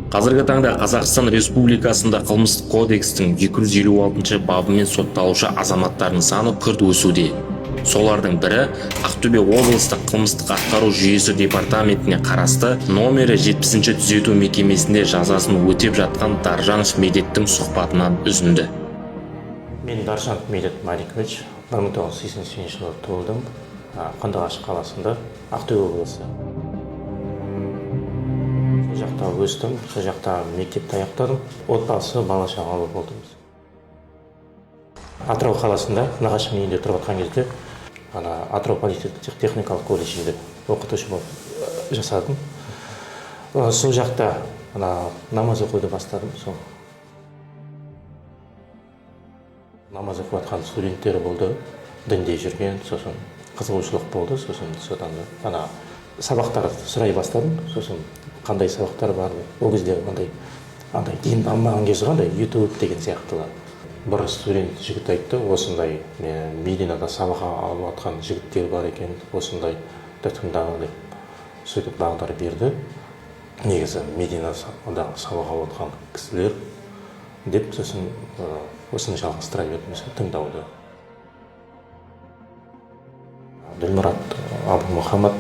Қазіргі таңда Қазақстан Республикасында қылмыстық кодекстің 256 бабымен сотталушы азаматтардың саны күрт өсуде. Солардың бірі Ақтөбе облыстық қылмыстық атқару жүйесі департаментіне қарасты номері 70-ші түзету мекемесінде жазасын өтеп жатқан Даржанов Медеттің сұхбатынан үзінді. Мен Даржанов Медет Марикович, 1987 жылы туылдым, Қандыағаш қаласында, Ақтөбе облысы. Сол жақта өстім, сол жақта мектепті аяқтадым, отбасы бала шағалы болдым. Атырау қаласында нағашымның үйінде тұрып жатқан кезде, Атырау политехникалық колледжінде оқытушы болып жасадым. Сол жақта намаз оқуды бастадым. Намаз оқып жатқан студенттер болды, дінде жүрген, сосын қызығушылық болды, сосын содан сабақтар сұрай бастадым. Сосын қандай сабақтар бар, ол кезде андай дин дамымаған кез қандай YouTube деген сияқтылар. Бір студент жігіт айтты, осындай Мединада сабақ алып жатқан жігіттер бар екен, осындай тыңдағы деп сөйтіп бағдар берді. Негізі Мединада сабақ алып жатқан кісілер деп, сосын осыны жалғастыра бердім тыңдауды. Ділмұрат Абу Мұхаммад,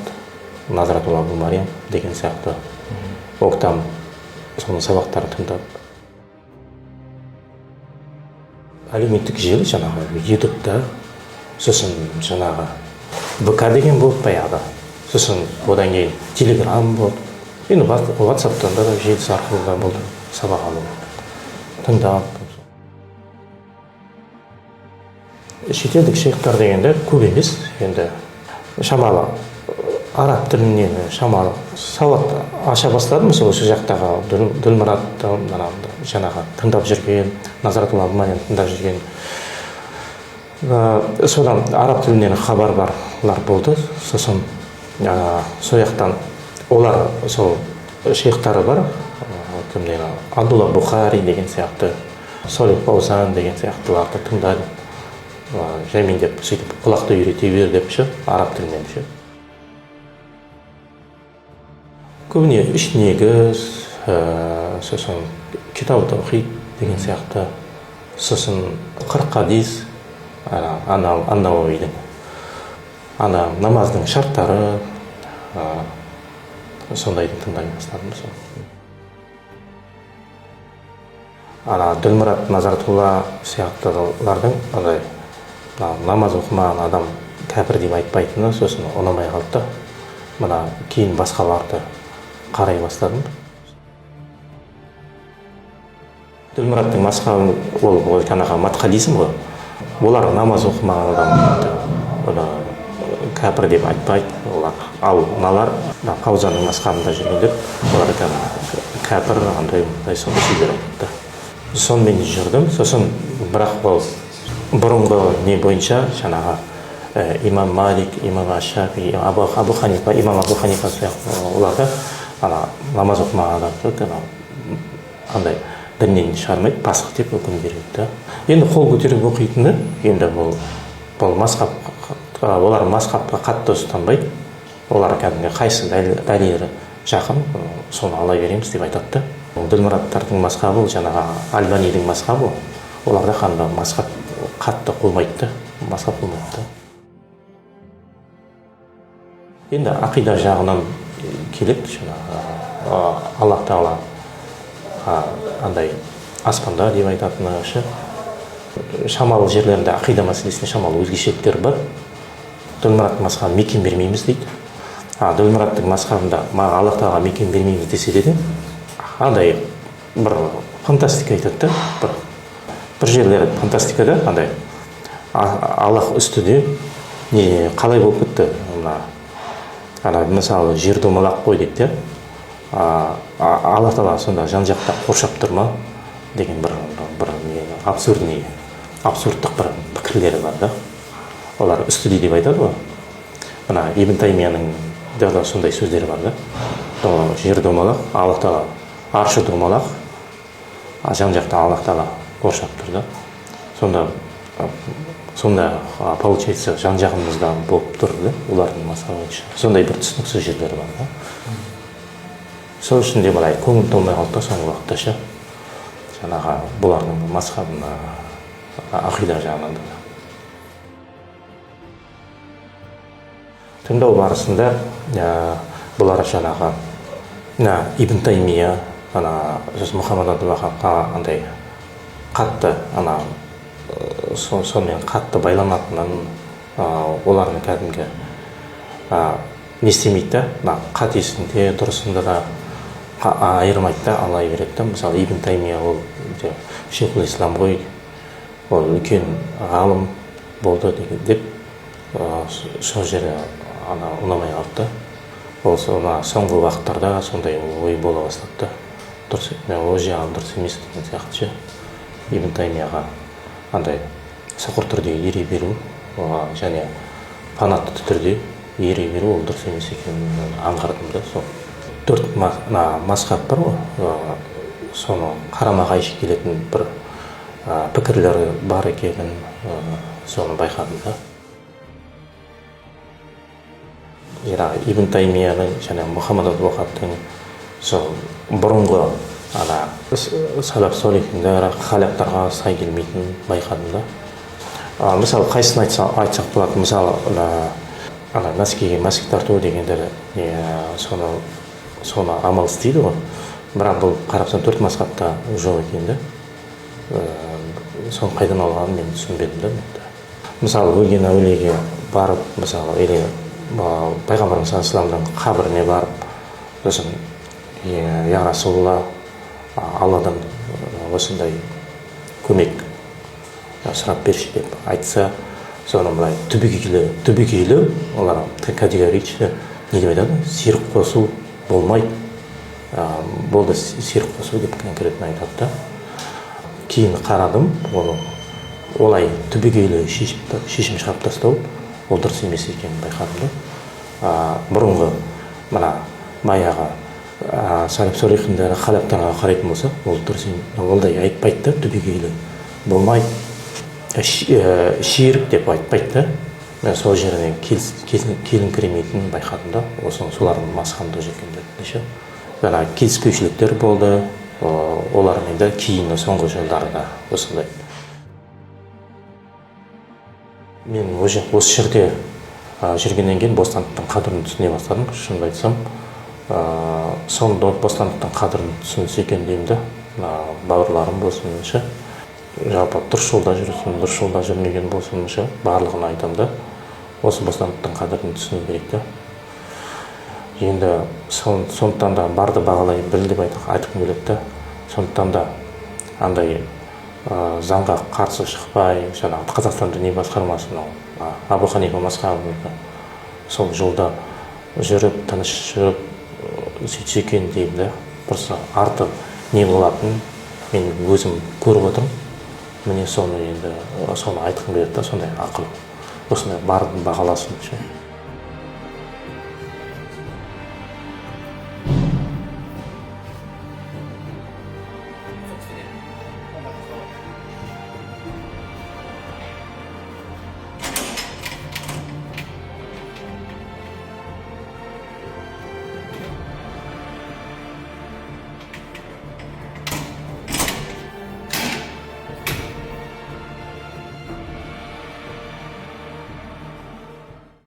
Назратул Абу Мариям деген сияқты оқытам, соның сабақтары тыңдап. Әлеуметтік желі жаңағы ютубта, сосын жаңағы ВК деген болды баяғы, сосын одан кейін телеграм болды, енді ватсаптан да желісі арқылы да болды сабақ алу, тыңдап. Шетелдік шейхтар дегенде көп емес, енді шамалы араб тілінен шамалы сауат аша бастадым. Сол жақтағы Ділмұрат жаңағы тыңдап жүрген, Назратул Абу Мариям тыңдап жүрген, содан араб тілінен хабар барлар болды. Сосын сол жақтан олар сол шейхтары бар, Абдулла Бухари деген сияқты, Солих Фаузан деген сияқтыларды тыңдадым. Жәймен деп сөйтіп құлақты үйрете бер деп араб тілінен көбіне үш негіз, сосын Китабу Таухид деген сияқты, сосын 40 хадис, Ан-Науауидің намаздың шарттары, сондайды тыңдай бастадым. Ділмұрат Назратулла сияқтылардың намаз оқымаған адам кәпір деп айтпайтыны сосын ұнамай қалды. Мына кейін басқаларды қарай бастадым. Ділмұраттың мазхабы ол жаңағы матхализм ғой. Олар намаз оқымаған адамды кәпір деп айтпайды. Ал мыналар Фаузанның мазхабында жүргендер, олар кәпір андай сондай сөздер айтты. Сонымен жүрдім. Сосын бірақ ол бұрынғы не бойынша жаңағы имам Малик, имам Аш-Шафии, Абу Ханифа, имам Абу Ханифа сияқты оларды намаз оқымаған адамды андай діннен шығармайды, пасық деп үкім береді. Енді қол көтеріп оқитыны, енді бұл мазхаб, олар мазхабқа қатты ұстанбайды. Олар кәдімгі қайсы дәлелі жақын, соны ала береміз деп айтады. Ділмұраттардың мазхабы, жаңағы Альбанидің мазхабы, оларда қандай мазхаб қатты қоймайды, мазхаб қоймайды. Енді ақида жағынан келіп, Аллах Тағала андай аспанда деп айтатыны шамалы жерлерінде ақида мәселесіне шамалы өзгешеліктер бар. Ділмұраттың мазхабына мекен бермейміз дейді. Ділмұраттың мазхабында Аллах Тағала мекен бермейміз десе де, андай бір фантастика айтады да, бір жерлері фантастикада андай Аллах үстіде қалай болып кетті, мысалы жер домалақ қой дейді, Аллах Тағала сонда жан жақта қоршап тұр ма деген бір абсурдтық бір пікірлері бар да. Олар үстіде деп айтады ғой. Мына Ибн Таймияның да сондай сөздері бар да. Жер домалақ, Аллах Тағала аршы домалақ, жан жақта Аллах Тағала қоршап тұр да. Сонда получается жан жағымызда болып тұр да, олардың мазхабы бойынша. Сондай бір түсініксіз жерлері бар да. сол үшін де былай көңіл толмай қалды да соңғы уақытта ше, жаңағы бұлардың мазхабына, ақида жағынан да. Тыңдау барысында бұлар жаңағы Ибн Таймия, Мұхаммад абдул-Ваххабқа андай қатты сонымен қатты байланатынын, олардың кәдімгі не істемейді да, қатесінде дұрысында да айырмайды да, алай береді да. Мысалы Ибн Таймия ол шейхул ислам ғой, ол үлкен ғалым болды деп сол жері ұнамай қалды. Ол соңғы уақыттарда сондай ой бола бастады. Дұрыс, ол жағын дұрыс емес деген сияқты ше. Ибн Таймияға андай соқыр түрде ере беру, және фанатты түрде ере беру ол дұрыс емес екенін аңғардым да. Сол 4 мазхаб бар ғой, соны қарама-қайшы келетін бір пікірлері бар екенін соны байқадым да. Ибн Таймияның және Мұхаммад абдул-Ваххабтың сол бұрынғы салаф солихиндер халақтарға сай келмейтінін байқадым да. Мысалы қайсысын айтсақ болады, мысалы нәскиге мәсік тарту дегендер соны амал істейді ғой, бірақ бұл қарапсан 4 мазхабта жоқ екен да. Соны қайдан алғанын мен түсінбедім да. Мысалы өлген әулиеге барып, мысалы пайғамбарымыз саллаллаху қабіріне барып, сосын я Расулалла, Алладан осындай көмек сұрап берші деп айтса, соны былай түбегейлі олар категорично не деп айтады, серік қосу болмайды, болды серік қосу деп конкретно айтады да. Кейін қарадым, олай түбегейлі шешім шығарып тастау ол дұрыс емес екенін байқадым да. Бұрынғы баяғы салаф солихиндер халақтарға қарайтын болса, ол дұрыс олдай айтпайды да, түбегейлі болмайды, ширк деп айтпайды да. Сол жеріне келіңкіремейтінін байқадым да. Солардың мазхабында жүргендерінде келіспеушіліктер болды, олармен де кейін соңғы жылдарда осындай. Мен осы жерде жүргеннен кейін бостандықтың қадірін түсіне бастадым, шынымды айтсам. Соңында бостандықтың қадірін түсінсе екен деймін да, бауырларым болсын, жалпы дұрыс жолда жүрсін, дұрыс жолда жүрмеген болсын, барлығын айтам да, осы бостандықтың қадірін түсіну керек та. Енді сондықтан да барды бағалай біл деп айтқым келеді да. Сондықтан да андай заңға қарсы шықпай, Қазақстан діни басқармасының Абу Ханифа мазхабында сол жолда жүріп, тыныш жүріп, сөйтсе екен деймін да. Просто арты не болатынын мен өзім көріп отырмын. Міне соны айтқым келеді да, сондай ақыл. Осындай бардың бағаласын.